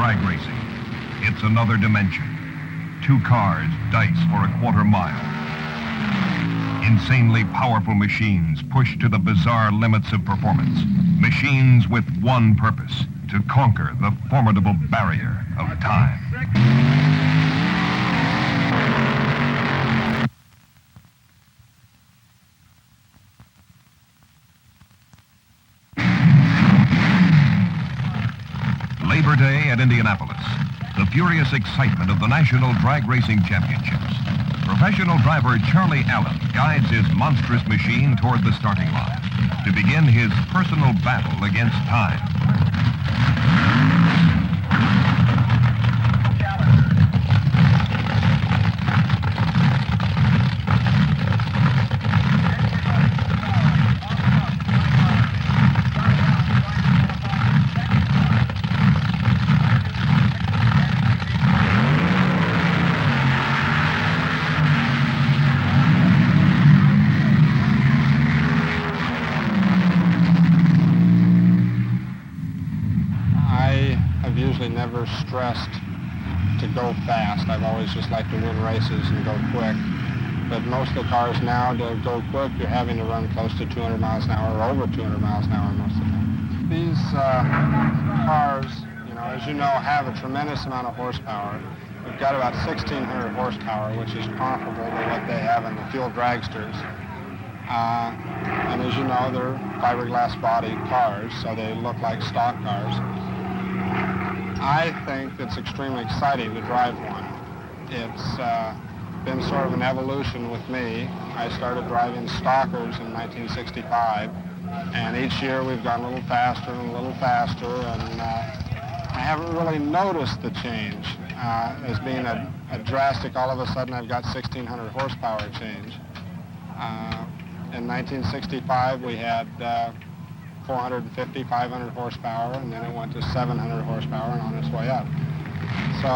drag racing. It's another dimension. Two cars dice for a quarter mile. Insanely powerful machines pushed to the bizarre limits of performance. Machines with one purpose, to conquer the formidable barrier of time. Labor Day at Indianapolis. The furious excitement of the National Drag Racing Championships. Professional driver Charlie Allen guides his monstrous machine toward the starting line to begin his personal battle against time. Never stressed to go fast. I've always just liked to win races and go quick. But most of the cars now, to go quick, you're having to run close to 200 miles an hour or over 200 miles an hour most of the time. These cars, as you know, have a tremendous amount of horsepower. We've got about 1,600 horsepower, which is comparable to what they have in the fuel dragsters. And as you know, they're fiberglass bodied cars, so they look like stock cars. I think it's extremely exciting to drive one. It's been sort of an evolution with me. I started driving stockers in 1965, and each year we've gone a little faster and a little faster, and I haven't really noticed the change as being a drastic, all of a sudden I've got 1,600 horsepower change. In 1965 we had 450, 500 horsepower, and then it went to 700 horsepower and on its way up. So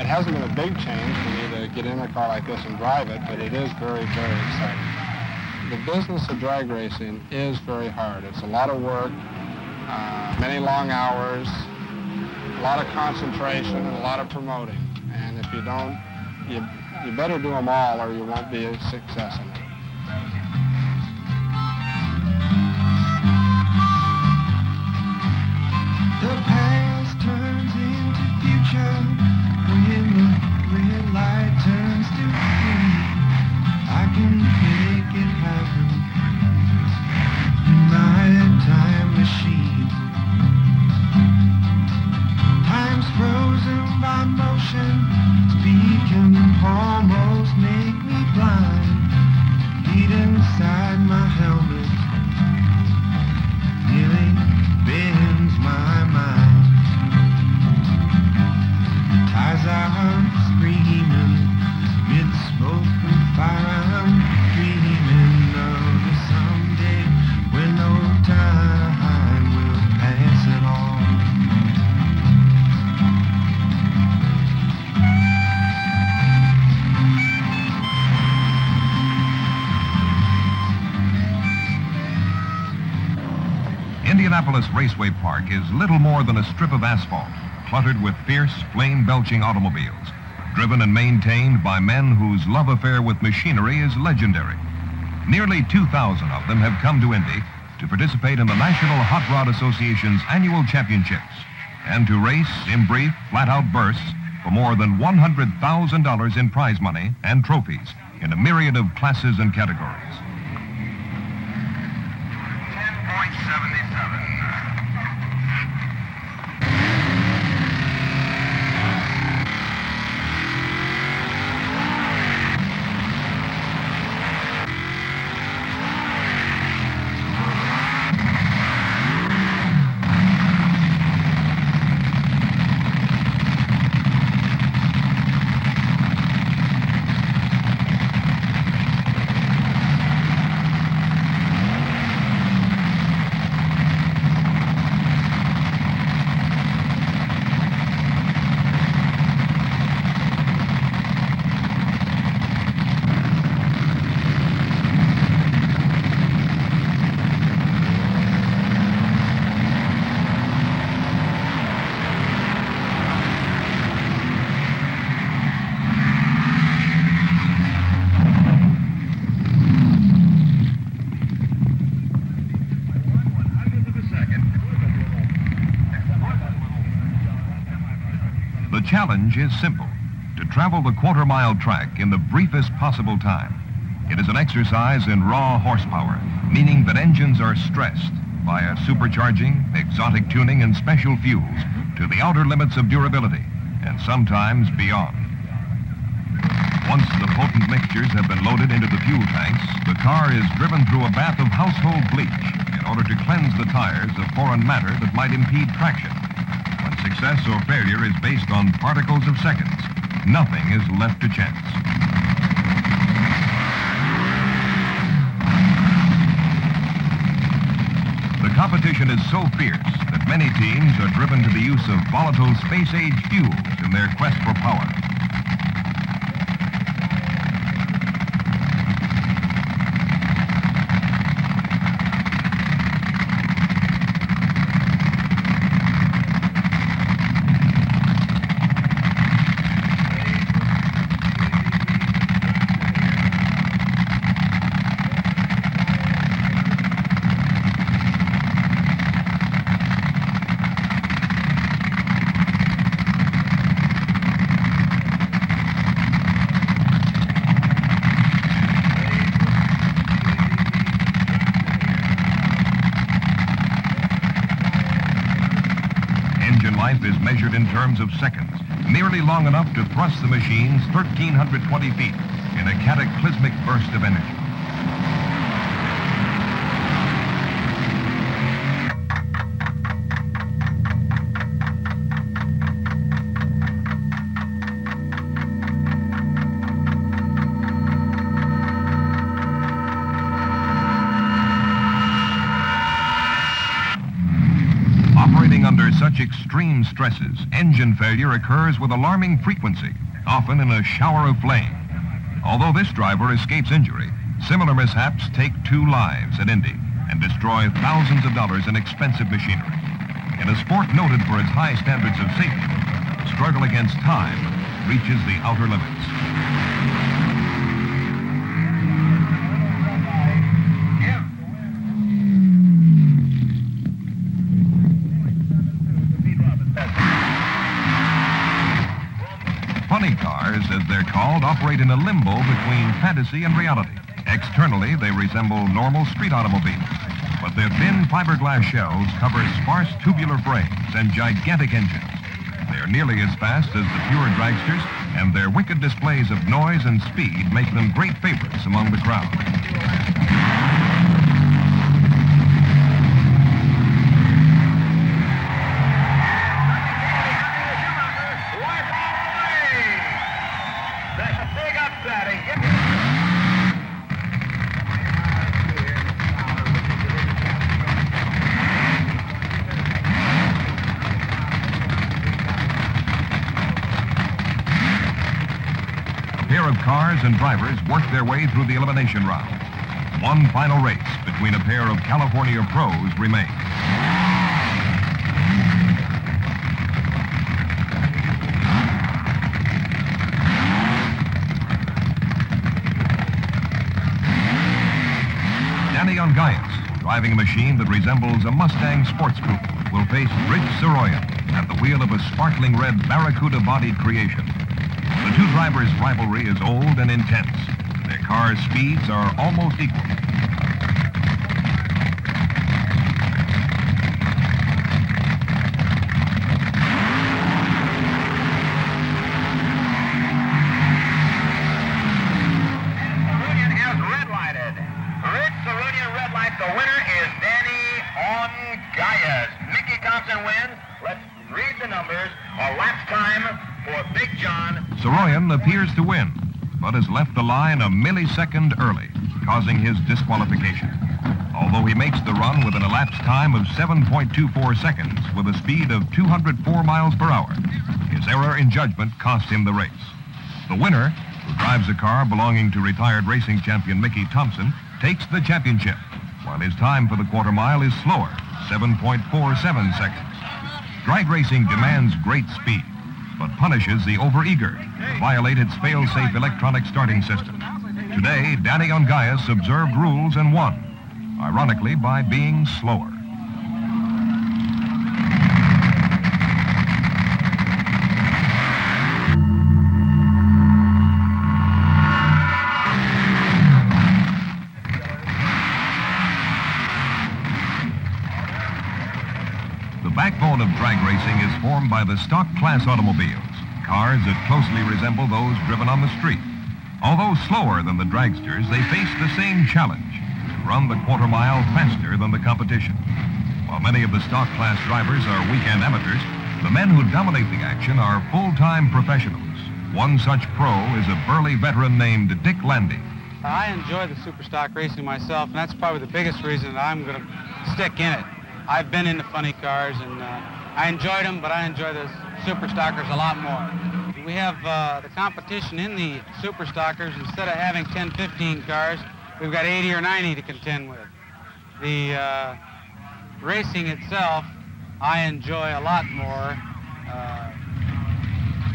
it hasn't been a big change for me to get in a car like this and drive it, but it is very, very exciting. The business of drag racing is very hard. It's a lot of work, many long hours, a lot of concentration, and a lot of promoting. And if you don't, you better do them all or you won't be a success in it. The past turns into future when the red light turns to green. I can make it happen in my time machine. Time's frozen by motion, speed can almost make me blind. Deep inside my helmet, nearly bends my mind. Tires are screaming, mid smoke and fire I'm dreaming of the someday when no time will pass at all. Indianapolis Raceway Park is little more than a strip of asphalt, cluttered with fierce, flame-belching automobiles, driven and maintained by men whose love affair with machinery is legendary. Nearly 2,000 of them have come to Indy to participate in the National Hot Rod Association's annual championships and to race in brief, flat-out bursts for more than $100,000 in prize money and trophies in a myriad of classes and categories. 10.77. challenge is simple: to travel the quarter-mile track in the briefest possible time. It is an exercise in raw horsepower, meaning that engines are stressed via supercharging, exotic tuning, and special fuels to the outer limits of durability, and sometimes beyond. Once the potent mixtures have been loaded into the fuel tanks, the car is driven through a bath of household bleach in order to cleanse the tires of foreign matter that might impede traction. When success or failure is based on particles of seconds, nothing is left to chance. The competition is so fierce that many teams are driven to the use of volatile space-age fuels in their quest for power. Life is measured in terms of seconds, merely long enough to thrust the machines 1,320 feet in a cataclysmic burst of energy. Operating under such extreme stresses, engine failure occurs with alarming frequency, often in a shower of flame. Although this driver escapes injury, similar mishaps take 2 lives at Indy and destroy thousands of dollars in expensive machinery. In a sport noted for its high standards of safety, the struggle against time reaches the outer limits. Funny cars, as they're called, operate in a limbo between fantasy and reality. Externally, they resemble normal street automobiles, but their thin fiberglass shells cover sparse tubular frames and gigantic engines. They are nearly as fast as the pure dragsters, and their wicked displays of noise and speed make them great favorites among the crowd. A pair of cars and drivers work their way through the elimination round. One final race between a pair of California pros remains. Danny Ungaius, driving a machine that resembles a Mustang sports coupe, will face Rich Saroyan at the wheel of a sparkling red Barracuda-bodied creation. The two drivers' rivalry is old and intense. Their cars' speeds are almost equal. Saroyan has red-lighted. Rich Saroyan red-light. The winner is Danny Ungaius. Mickey Thompson wins. Let's read the numbers. A lap time for Big John. Saroyan appears to win, but has left the line a millisecond early, causing his disqualification. Although he makes the run with an elapsed time of 7.24 seconds with a speed of 204 miles per hour, his error in judgment cost him the race. The winner, who drives a car belonging to retired racing champion Mickey Thompson, takes the championship, while his time for the quarter mile is slower, 7.47 seconds. Drag racing demands great speed, but punishes the overeager who violate its fail-safe electronic starting system. Today, Danny Ungaius observed rules and won, ironically by being slower. of drag racing is formed by the stock class automobiles, cars that closely resemble those driven on the street. Although slower than the dragsters, they face the same challenge, to run the quarter mile faster than the competition. While many of the stock class drivers are weekend amateurs, the men who dominate the action are full-time professionals. One such pro is a burly veteran named Dick Landy. I enjoy the super stock racing myself, and that's probably the biggest reason that I'm going to stick in it. I've been into funny cars, and I enjoyed them, but I enjoy the super stockers a lot more. We have the competition in the super stockers. Instead of having 10, 15 cars, we've got 80 or 90 to contend with. The racing itself, I enjoy a lot more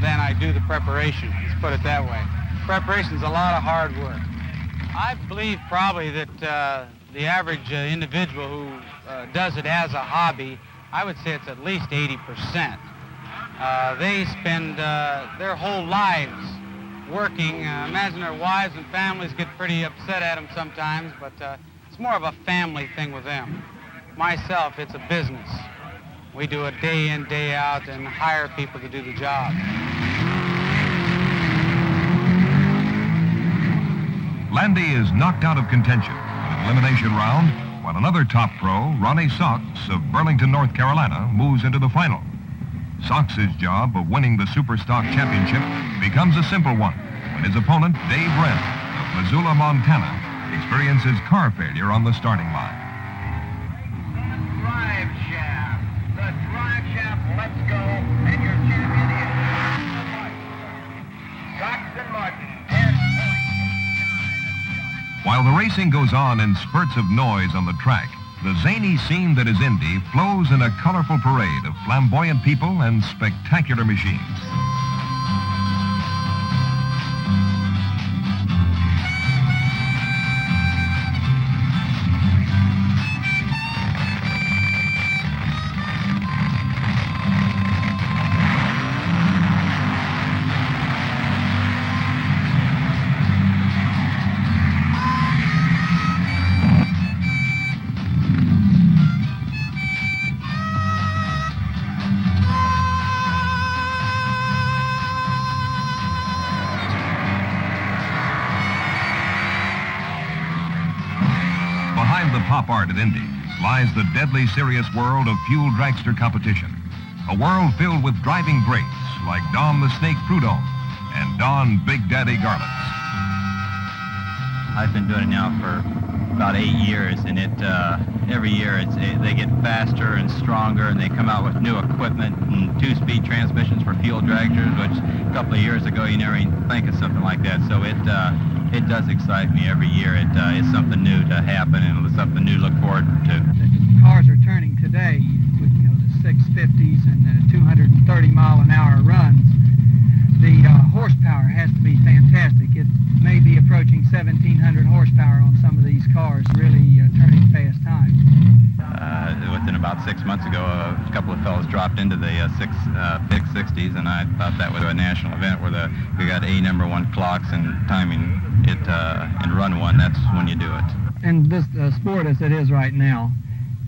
than I do the preparation. Let's put it that way. Preparation's a lot of hard work. I believe probably that the average individual who does it as a hobby, I would say it's at least 80%. They spend their whole lives working. Imagine their wives and families get pretty upset at them sometimes, but it's more of a family thing with them. Myself, it's a business. We do it day in, day out, and hire people to do the job. Landy is knocked out of contention in an elimination round, while another top pro, Ronnie Sox of Burlington, North Carolina, moves into the final. Sox's job of winning the Superstock Championship becomes a simple one when his opponent, Dave Wren of Missoula, Montana, experiences car failure on the starting line. The drive shaft lets go, and your champion is Jackson Martin, 10 points. While the racing goes on in spurts of noise on the track, the zany scene that is Indy flows in a colorful parade of flamboyant people and spectacular machines. Behind the pop art at Indy lies the deadly serious world of fuel dragster competition. A world filled with driving greats like Don the Snake Prudhomme and Don Big Daddy Garlitz. I've been doing it now for about 8 years, and every year they get faster and stronger, and they come out with new equipment and 2-speed transmissions for fuel dragsters, which a couple of years ago you never even think of something like that. So it does excite me every year. It's something new to happen, and it's something new to look forward to. The cars are turning today with the 650s and the 230-mile-an-hour runs. The horsepower has to be fantastic. It may be approaching 1,700 horsepower on some of these cars, really turning fast times. Within about 6 months ago, a couple of fellows dropped into the 660s, and I thought that was a national event where we got A #1 clocks and timing it in run one. That's when you do it. In this sport as it is right now,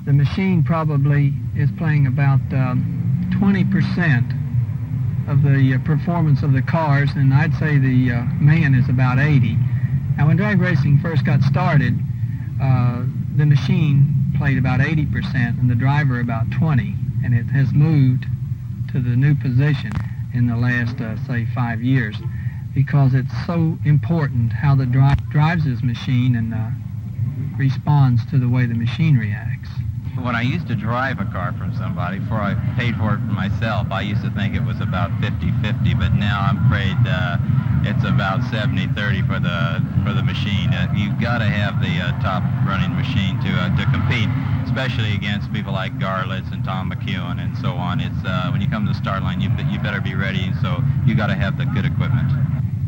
the machine probably is playing about 20% of the performance of the cars, and I'd say the man is about 80. Now, when drag racing first got started, the machine played about 80% and the driver about 20, and it has moved to the new position in the last, say, 5 years, because it's so important how the driver drives his machine and responds to the way the machine reacts. When I used to drive a car from somebody, before I paid for it myself, I used to think it was about 50-50, but now I'm afraid it's about 70-30 for the machine. You've got to have the top running machine to compete, especially against people like Garlitz and Tom McEwen and so on. It's when you come to the start line, you better be ready, so you got to have the good equipment.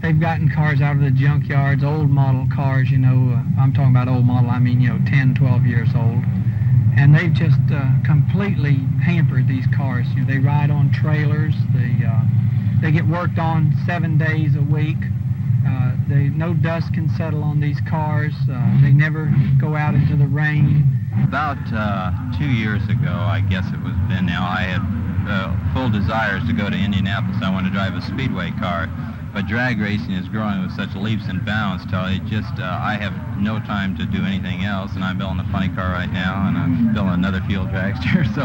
They've gotten cars out of the junkyards, old model cars, I'm talking about old model, I mean, 10, 12 years old. And they've just completely hampered these cars. They ride on trailers. They get worked on 7 days a week. No dust can settle on these cars. They never go out into the rain. About 2 years ago, I guess it was then now, I had desire is to go to Indianapolis. I want to drive a speedway car. But drag racing is growing with such leaps and bounds till it just, I have no time to do anything else, and I'm building a funny car right now, and I'm building another fuel dragster, so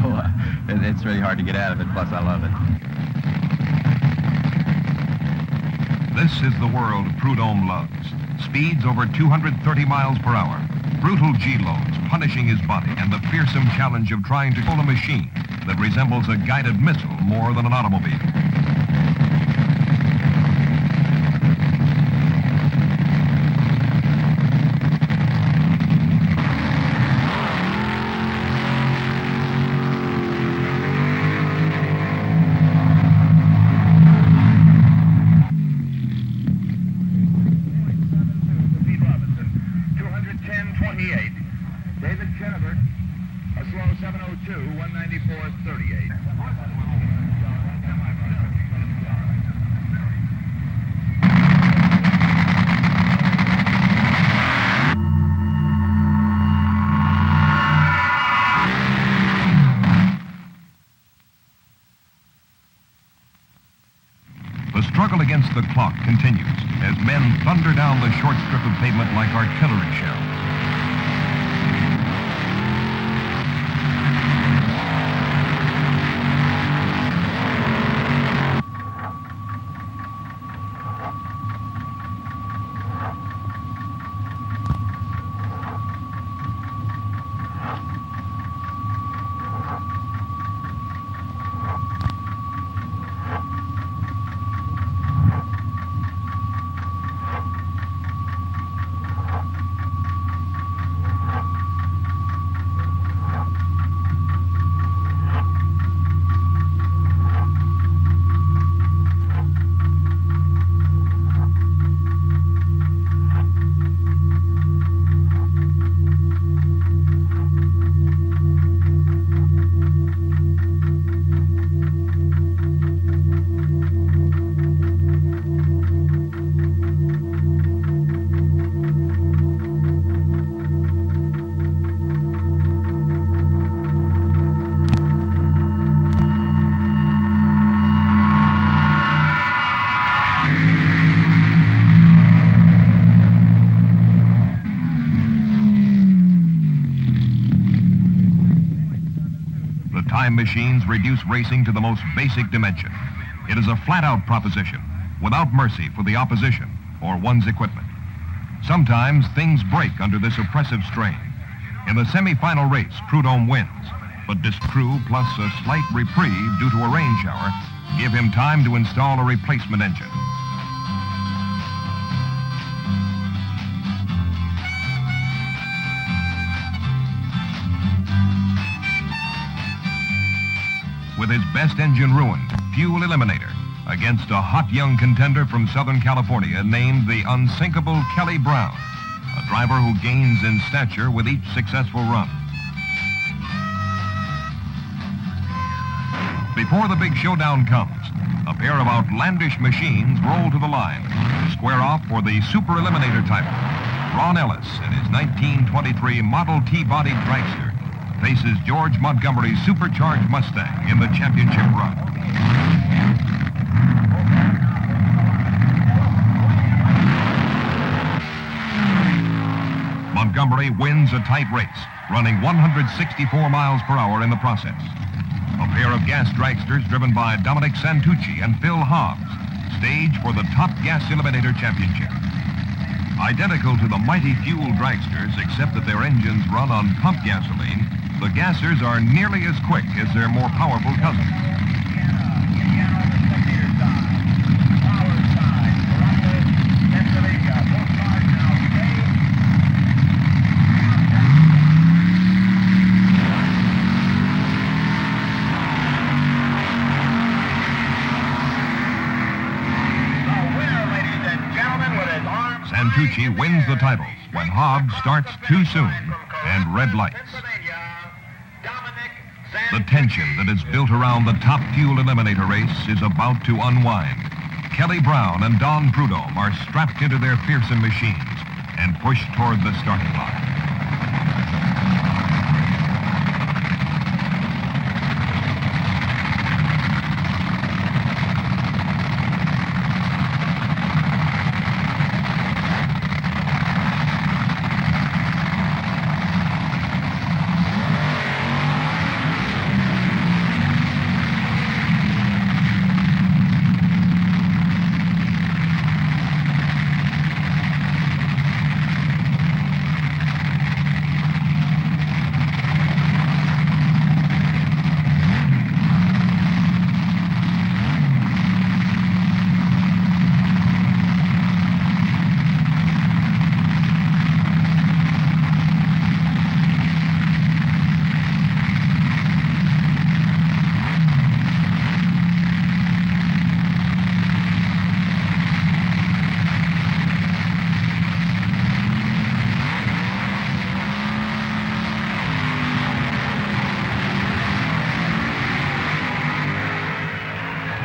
it's really hard to get out of it, plus I love it. This is the world Prudhomme loves. Speeds over 230 miles per hour, brutal G-loads punishing his body, and the fearsome challenge of trying to control a machine that resembles a guided missile more than an automobile. The struggle against the clock continues as men thunder down the short strip of pavement like artillery shells. Time machines reduce racing to the most basic dimension. It is a flat-out proposition, without mercy for the opposition or one's equipment. Sometimes things break under this oppressive strain. In the semi-final race, Prudhomme wins, but this crew plus a slight reprieve due to a rain shower give him time to install a replacement engine. With his best engine ruined, fuel eliminator, against a hot young contender from Southern California named the unsinkable Kelly Brown, a driver who gains in stature with each successful run. Before the big showdown comes, a pair of outlandish machines roll to the line to square off for the Super Eliminator title. Ron Ellis and his 1923 Model T-body dragster faces George Montgomery's supercharged Mustang in the championship run. Montgomery wins a tight race, running 164 miles per hour in the process. A pair of gas dragsters driven by Dominic Santucci and Phil Hobbs stage for the Top Gas Eliminator Championship. Identical to the mighty fuel dragsters, except that their engines run on pump gasoline, the gassers are nearly as quick as their more powerful cousins. Santucci wins the title when Hobbs starts too soon and red lights. The tension that is built around the top fuel eliminator race is about to unwind. Kelly Brown and Don Prudhomme are strapped into their fearsome machines and pushed toward the starting line.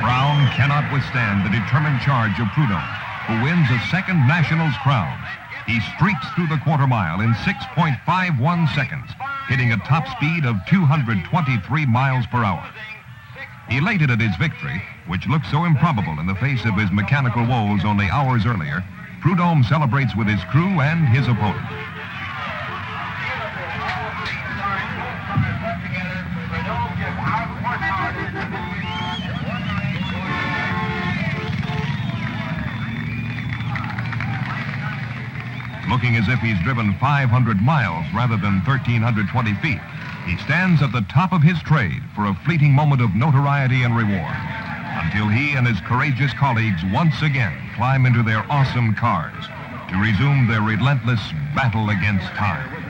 Brown cannot withstand the determined charge of Prudhomme, who wins a second Nationals crown. He streaks through the quarter mile in 6.51 seconds, hitting a top speed of 223 miles per hour. Elated at his victory, which looked so improbable in the face of his mechanical woes only hours earlier, Prudhomme celebrates with his crew and his opponent. Looking as if he's driven 500 miles rather than 1,320 feet, he stands at the top of his trade for a fleeting moment of notoriety and reward, until he and his courageous colleagues once again climb into their awesome cars to resume their relentless battle against time.